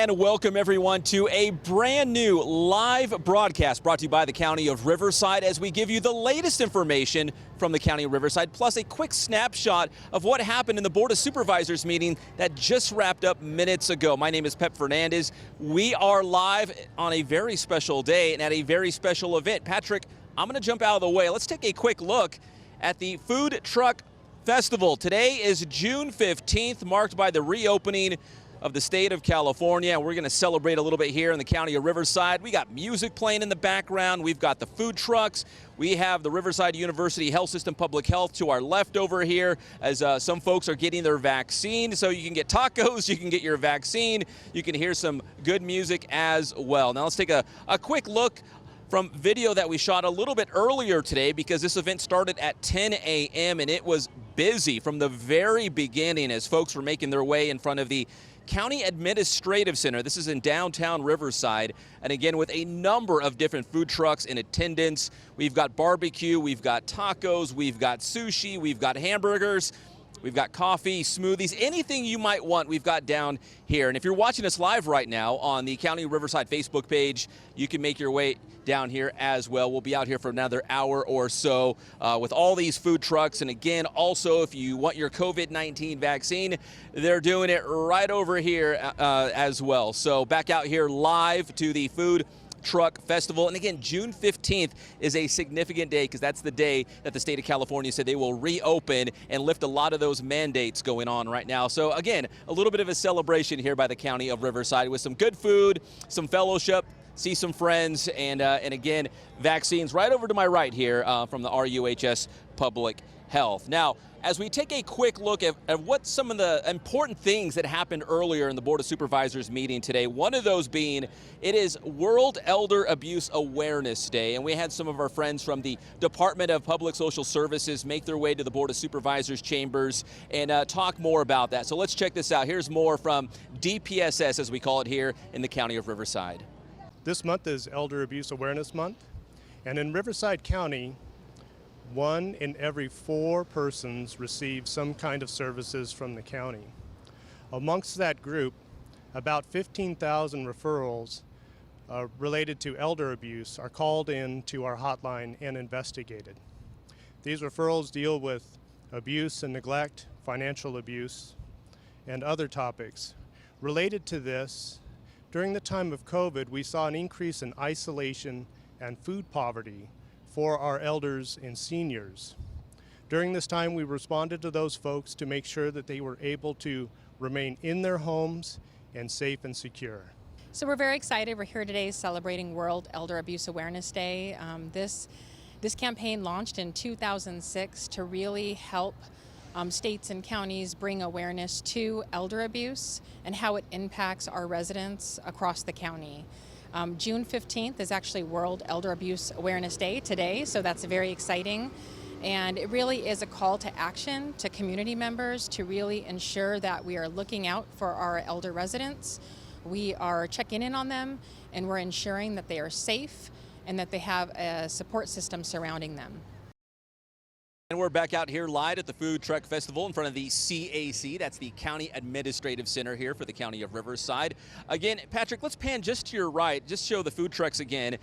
And welcome everyone to a brand new live broadcast brought to you by the County of Riverside as we give you the latest information from the County of Riverside, plus a quick snapshot of what happened in the Board of Supervisors meeting that just wrapped up minutes ago. My name is Pep Fernandez. We are live on a very special day and at a very special event. Patrick, I'm going to jump out of the way. Let's take a quick look at the Food Truck Festival. Today is June 15th, marked by the reopening of the state of California. We're going to celebrate a little bit here in the County of Riverside. We got music playing in the background. We've got the food trucks. We have the Riverside University Health System Public Health to our left over here as some folks are getting their vaccine. So you can get tacos, you can get your vaccine, you can hear some good music as well. Now let's take a quick look from video that we shot a little bit earlier today because this event started at 10 a.m. and it was busy from the very beginning as folks were making their way in front of the County Administrative Center. This is in downtown Riverside, and again with a number of different food trucks in attendance. We've got barbecue, we've got tacos, we've got sushi, we've got hamburgers, we've got coffee, smoothies, anything you might want we've got down here. And if you're watching us live right now on the County of Riverside Facebook page, you can make your way down here as well. We'll be out here for another hour or so with all these food trucks. And again, also, if you want your COVID-19 vaccine, they're doing it right over here as well. So back out here live to the Food Truck Festival. And again, June 15th is a significant day because that's the day that the state of California said they will reopen and lift a lot of those mandates going on right now. So again, a little bit of a celebration here by the County of Riverside with some good food, some fellowship, see some friends, and again, vaccines right over to my right here from the RUHS Public Health. Now, as we take a quick look at what some of the important things that happened earlier in the Board of Supervisors meeting today, one of those being it is World Elder Abuse Awareness Day, and we had some of our friends from the Department of Public Social Services make their way to the Board of Supervisors chambers and talk more about that. So let's check this out. Here's more from DPSS, as we call it here in the County of Riverside. This month is Elder Abuse Awareness Month, and in Riverside County, 1 in every 4 persons receive some kind of services from the county. Amongst that group, about 15,000 referrals related to elder abuse are called in to our hotline and investigated. These referrals deal with abuse and neglect, financial abuse, and other topics. Related to this, during the time of COVID, we saw an increase in isolation and food poverty for our elders and seniors. During this time, we responded to those folks to make sure that they were able to remain in their homes and safe and secure. So we're very excited. We're here today celebrating World Elder Abuse Awareness Day. This campaign launched in 2006 to really help states and counties bring awareness to elder abuse and how it impacts our residents across the county. June 15th is actually World Elder Abuse Awareness Day today, so that's very exciting. And it really is a call to action to community members to really ensure that we are looking out for our elder residents. We are checking in on them, and we're ensuring that they are safe and that they have a support system surrounding them. And we're back out here live at the Food Truck Festival in front of the CAC. That's the County Administrative Center here for the County of Riverside. Again, Patrick, let's pan just to your right, just show the food trucks again.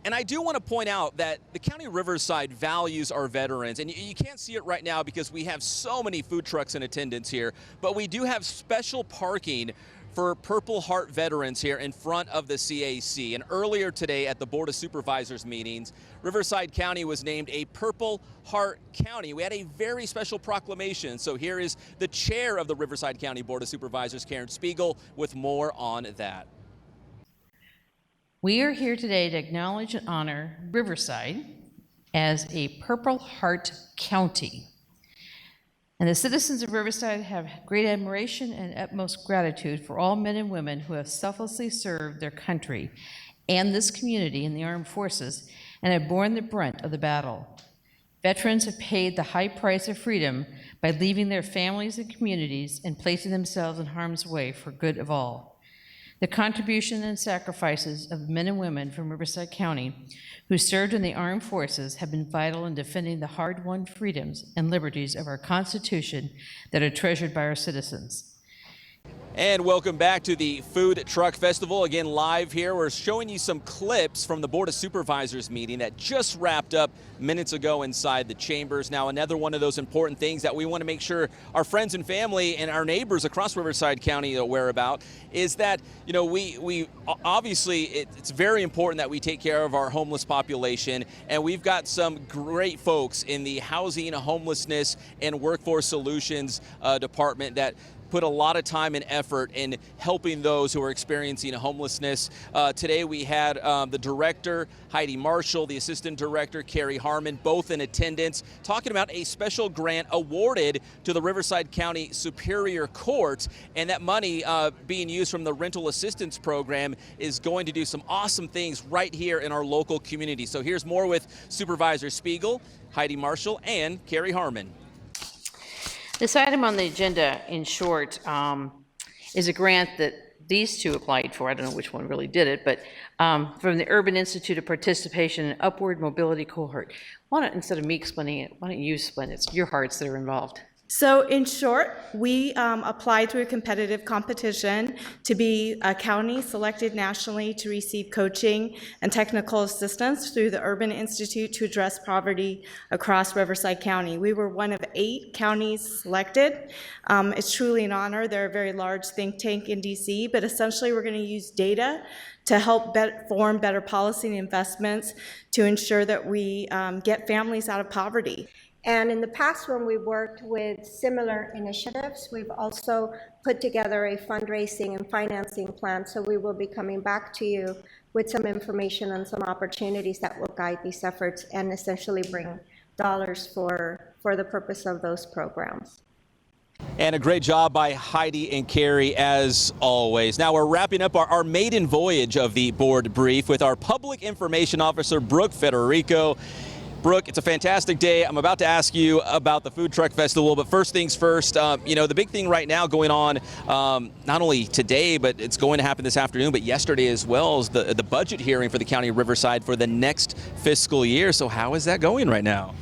And I do want to point out that the County of Riverside values our veterans. And you can't see it right now because we have so many food trucks in attendance here. But we do have special parking for Purple Heart veterans here in front of the CAC. And earlier today at the Board of Supervisors meetings, Riverside County was named a Purple Heart County. We had a very special proclamation. So here is the chair of the Riverside County Board of Supervisors, Karen Spiegel, with more on that. We are here today to acknowledge and honor Riverside as a Purple Heart County. And the citizens of Riverside have great admiration and utmost gratitude for all men and women who have selflessly served their country and this community in the armed forces and have borne the brunt of the battle. Veterans have paid the high price of freedom by leaving their families and communities and placing themselves in harm's way for good of all. The contribution and sacrifices of men and women from Riverside County who served in the armed forces have been vital in defending the hard-won freedoms and liberties of our Constitution that are treasured by our citizens. And welcome back to the Food Truck Festival. Again, live here. We're showing you some clips from the Board of Supervisors meeting that just wrapped up minutes ago inside the chambers. Now, another one of those important things that we want to make sure our friends and family and our neighbors across Riverside County are aware about is that, you know, we obviously it's very important that we take care of our homeless population, and we've got some great folks in the Housing, Homelessness, and Workforce Solutions Department that put a lot of time and effort in helping those who are experiencing homelessness. Today we had the director, Heidi Marshall, the assistant director, Carrie Harmon, both in attendance, talking about a special grant awarded to the Riverside County Superior Court, and that money being used from the rental assistance program is going to do some awesome things right here in our local community. So here's more with Supervisor Spiegel, Heidi Marshall, and Carrie Harmon. This item on the agenda, in short, is a grant that these two applied for. I don't know which one really did it, but from the Urban Institute of Participation and Upward Mobility Cohort. Why don't, instead of me explaining it, why don't you explain it? It's your hearts that are involved. So in short, we applied through a competitive competition to be a county selected nationally to receive coaching and technical assistance through the Urban Institute to address poverty across Riverside County. We were one of 8 counties selected. It's truly an honor. They're a very large think tank in DC, but essentially we're going to use data to help form better policy and investments to ensure that we get families out of poverty. And in the past, when we worked with similar initiatives, we've also put together a fundraising and financing plan. So we will be coming back to you with some information and some opportunities that will guide these efforts and essentially bring dollars for the purpose of those programs. And a great job by Heidi and Carrie, as always. Now we're wrapping up our maiden voyage of the board brief with our Public Information Officer, Brooke Federico. Brooke, it's a fantastic day. I'm about to ask you about the Food Truck Festival, but first things first, you know, the big thing right now going on, not only today, but it's going to happen this afternoon, but yesterday as well, is the budget hearing for the County of Riverside for the next fiscal year. So how is that going right now?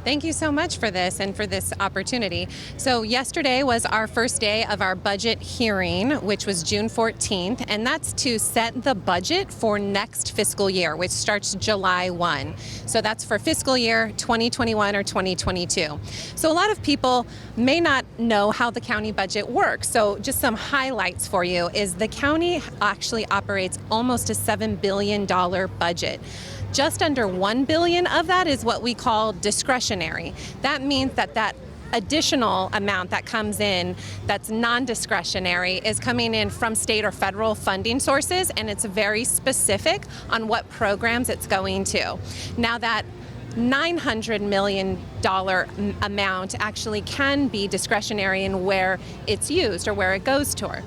Thank you so much for this and for this opportunity. So yesterday was our first day of our budget hearing, which was June 14th, and that's to set the budget for next fiscal year, which starts July 1. So that's for fiscal year 2021 or 2022. So a lot of people may not know how the county budget works. So just some highlights for you is the county actually operates almost a $7 billion budget. Just under $1 billion of that is what we call discretionary. That means that additional amount that comes in that's non-discretionary is coming in from state or federal funding sources, and it's very specific on what programs it's going to. Now that $900 million amount actually can be discretionary in where it's used or where it goes towards.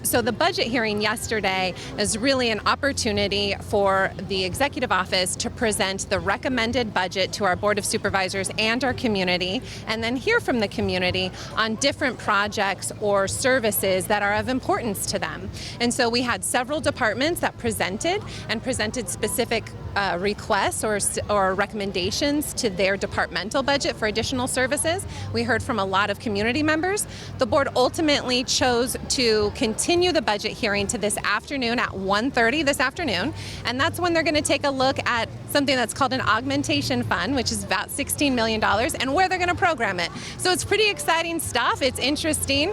So the budget hearing yesterday is really an opportunity for the executive office to present the recommended budget to our Board of Supervisors and our community, and then hear from the community on different projects or services that are of importance to them. And so we had several departments that presented specific requests or recommendations to their departmental budget for additional services. We heard from a lot of community members. The board ultimately chose to continue the budget hearing to this afternoon at 1:30 this afternoon, and that's when they're going to take a look at something that's called an augmentation fund, which is about $16 million, and where they're going to program it. So it's pretty exciting stuff. It's interesting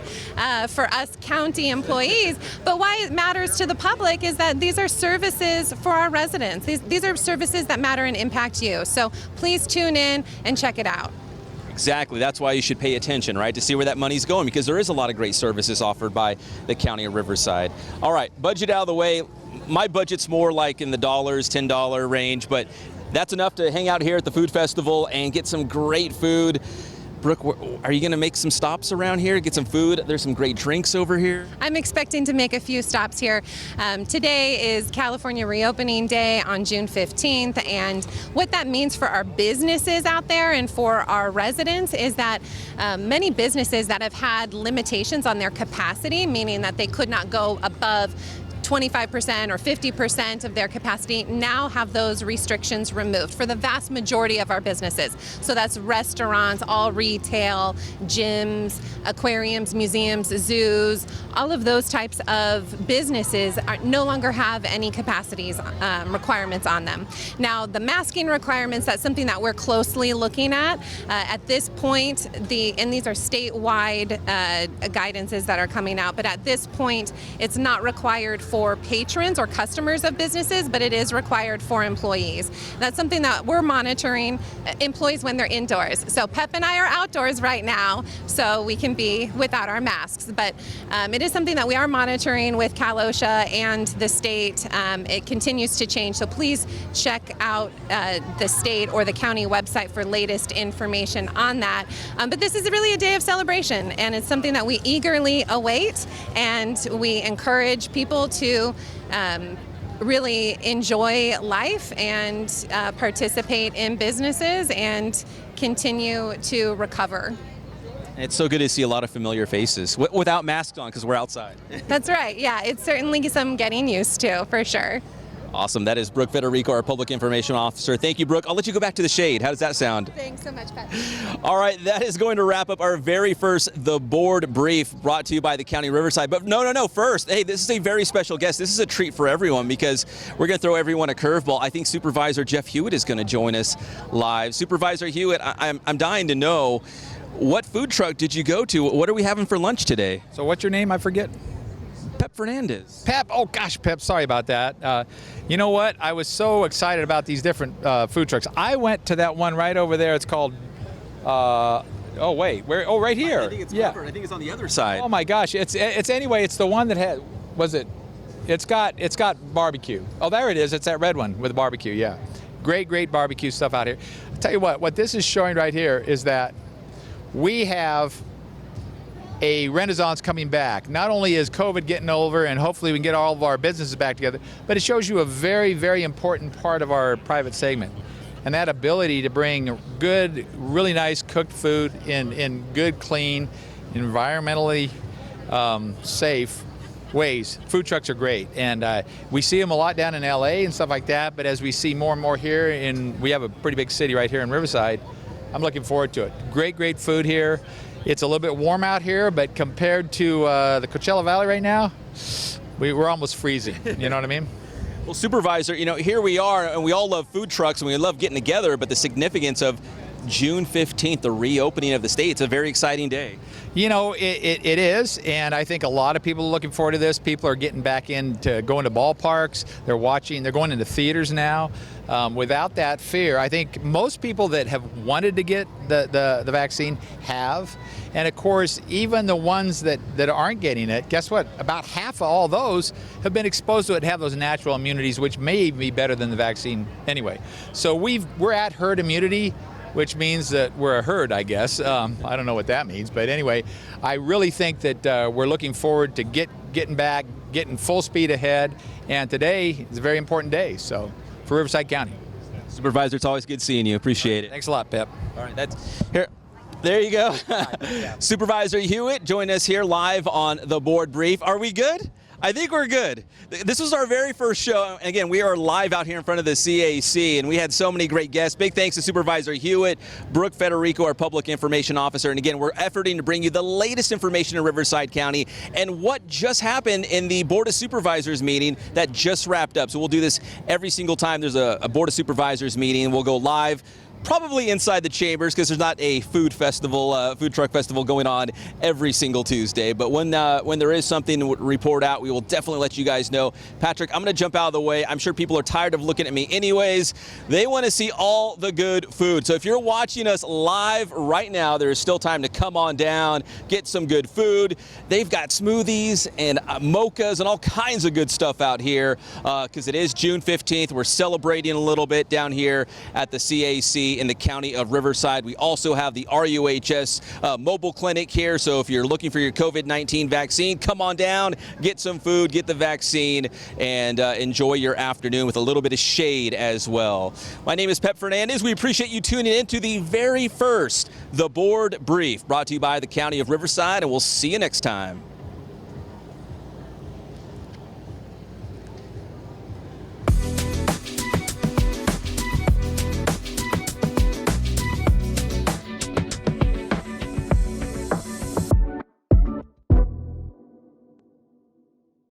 for us county employees, but why it matters to the public is that these are services for our residents. These are services that matter and impact you. So please tune in and check it out. Exactly. That's why you should pay attention, right, to see where that money's going, because there is a lot of great services offered by the County of Riverside. All right, budget out of the way. My budget's more like in the $10 range, but that's enough to hang out here at the food festival and get some great food. Brooke, are you going to make some stops around here, get some food? There's some great drinks over here. I'm expecting to make a few stops here. Today is California Reopening Day on June 15th, and what that means for our businesses out there and for our residents is that many businesses that have had limitations on their capacity, meaning that they could not go above 25% or 50% of their capacity now have those restrictions removed for the vast majority of our businesses. So that's restaurants, all retail, gyms, aquariums, museums, zoos, all of those types of businesses no longer have any capacities requirements on them. Now, the masking requirements, that's something that we're closely looking at. At this point, and these are statewide guidances that are coming out, but at this point, it's not required for patrons or customers of businesses, but it is required for employees. That's something that we're monitoring, employees when they're indoors. So Pep and I are outdoors right now, so we can be without our masks, but it is something that we are monitoring with Cal OSHA and the state. It continues to change, so please check out the state or the county website for latest information on that. But this is really a day of celebration, and it's something that we eagerly await, and we encourage people to really enjoy life and participate in businesses and continue to recover. It's so good to see a lot of familiar faces without masks on because we're outside. That's right. Yeah, it's certainly some getting used to, for sure. Awesome. That is Brooke Federico, our Public Information Officer. Thank you, Brooke. I'll let you go back to the shade. How does that sound? Thanks so much, Pat. All right, that is going to wrap up our very first The Board Brief, brought to you by the County of Riverside. But no. First, hey, this is a very special guest. This is a treat for everyone because we're going to throw everyone a curveball. I think Supervisor Jeff Hewitt is going to join us live. Supervisor Hewitt, I'm dying to know, what food truck did you go to? What are we having for lunch today? So what's your name? I forget. Pep Fernandez. Pep. Oh gosh, Pep. Sorry about that. You know what? I was so excited about these different food trucks. I went to that one right over there. It's called. Oh wait, where? Oh, right here. I think it's covered. I think it's on the other side. Oh my gosh, it's anyway. It's the one that had. Was it? It's got barbecue. Oh, there it is. It's that red one with the barbecue. Yeah, great barbecue stuff out here. I'll tell you what this is showing right here is that we have a renaissance coming back. Not only is COVID getting over and hopefully we can get all of our businesses back together, but it shows you a very important part of our private segment. And that ability to bring good, really nice cooked food in good, clean, environmentally safe ways. Food trucks are great. And we see them a lot down in LA and stuff like that, but as we see more and more here, we have a pretty big city right here in Riverside, I'm looking forward to it. Great food here. It's a little bit warm out here, but compared to the Coachella Valley right now, we're almost freezing. You know what I mean? Well, Supervisor, here we are, and we all love food trucks, and we love getting together, but the significance of June 15th, the reopening of the state, it's a very exciting day. It is, and I think a lot of people are looking forward to this. People are getting back into going to ballparks. They're going into theaters now. Without that fear, I think most people that have wanted to get the vaccine have. And of course, even the ones that aren't getting it, guess what? About half of all those have been exposed to it and have those natural immunities, which may be better than the vaccine anyway. So we're at herd immunity, which means that we're a herd, I guess. I don't know what that means, but anyway, I really think that we're looking forward to getting back, getting full speed ahead, and today is a very important day, so for Riverside County. Supervisor, it's always good seeing you. Appreciate it. Thanks a lot, Pep. All right, that's here. There you go. Supervisor Hewitt joined us here live on The Board Brief. Are we good? I think we're good. This was our very first show. Again, we are live out here in front of the CAC, and we had so many great guests. Big thanks to Supervisor Hewitt, Brooke Federico, our Public Information Officer. And again, we're efforting to bring you the latest information in Riverside County and what just happened in the Board of Supervisors meeting that just wrapped up. So we'll do this every single time there's a Board of Supervisors meeting. We'll go live, probably inside the chambers, because there's not a food truck festival going on every single Tuesday. But when there is something to report out, we will definitely let you guys know. Patrick, I'm going to jump out of the way. I'm sure people are tired of looking at me anyways. They want to see all the good food. So if you're watching us live right now, there is still time to come on down, get some good food. They've got smoothies and mochas and all kinds of good stuff out here because it is June 15th. We're celebrating a little bit down here at the CAC in the county of Riverside. We also have the RUHS mobile clinic here. So if you're looking for your COVID-19 vaccine, come on down, get some food, get the vaccine, and enjoy your afternoon with a little bit of shade as well. My name is Pep Fernandez. We appreciate you tuning in to the very first The Board Brief, brought to you by the county of Riverside, and we'll see you next time.